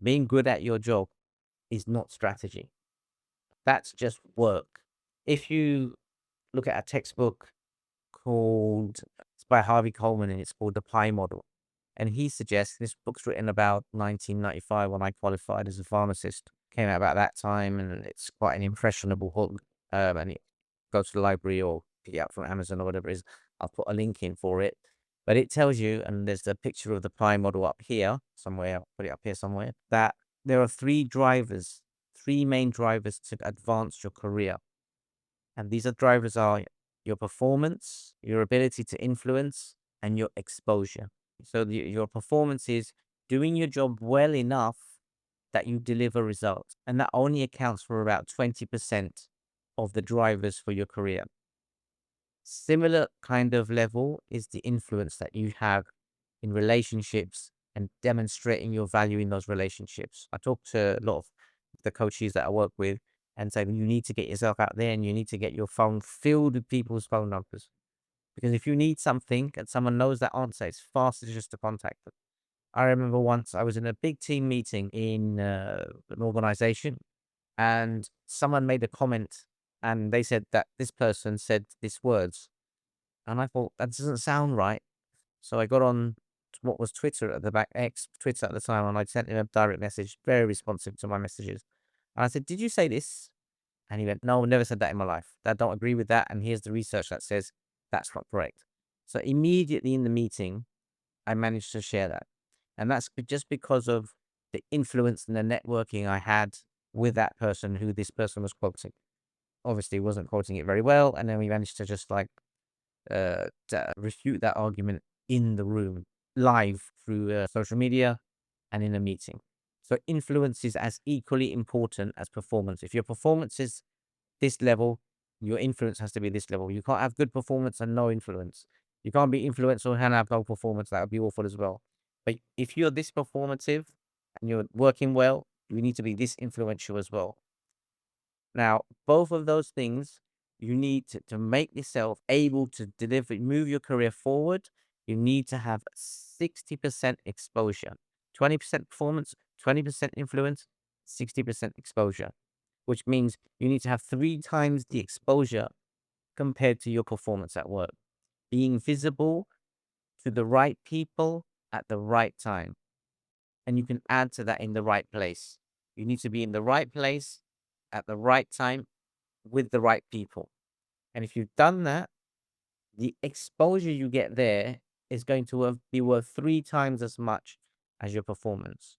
Being good at your job is not strategy. That's just work. If you look at a textbook called, it's by Harvey Coleman and it's called The Pi Model. And he suggests, this book's written about 1995 when I qualified as a pharmacist. Came out about that time, and it's quite an impressionable book. And it, go to the library or pick it up from Amazon or whatever it is. I'll put a link in for it. But it tells you, and there's the picture of the Pi model up here somewhere. I'll put it up here somewhere. That there are three main drivers to advance your career. And these drivers are your performance, your ability to influence, and your exposure. So your performance is doing your job well enough that you deliver results. And that only accounts for about 20% of the drivers for your career. Similar kind of level is the influence that you have in relationships and demonstrating your value in those relationships. I talk to a lot of the coaches that I work with and say, you need to get yourself out there and you need to get your phone filled with people's phone numbers. Because if you need something and someone knows that answer, it's faster just to contact them. I remember once I was in a big team meeting in an organization and someone made a comment and they said that this person said these words. And I thought, that doesn't sound right. So I got on to what was Twitter at the back, X Twitter at the time, and I sent him a direct message, very responsive to my messages. And I said, "Did you say this?" And he went, "No, never said that in my life. I don't agree with that. And here's the research that says that's not correct." So immediately in the meeting, I managed to share that. And that's just because of the influence and the networking I had with that person who this person was quoting. Obviously, wasn't quoting it very well. And then we managed to just like to refute that argument in the room, live through social media and in a meeting. So influence is as equally important as performance. If your performance is this level, your influence has to be this level. You can't have good performance and no influence. You can't be influential and have no performance. That would be awful as well. But if you're this performative and you're working well, you need to be this influential as well. Now, both of those things, you need to make yourself able to deliver, move your career forward. You need to have 60% exposure, 20% performance, 20% influence, 60% exposure, which means you need to have 3 times the exposure compared to your performance at work. Being visible to the right people at the right time. And you can add to that in the right place. You need to be in the right place at the right time with the right people. And if you've done that, the exposure you get there is going to be worth 3 times as much as your performance.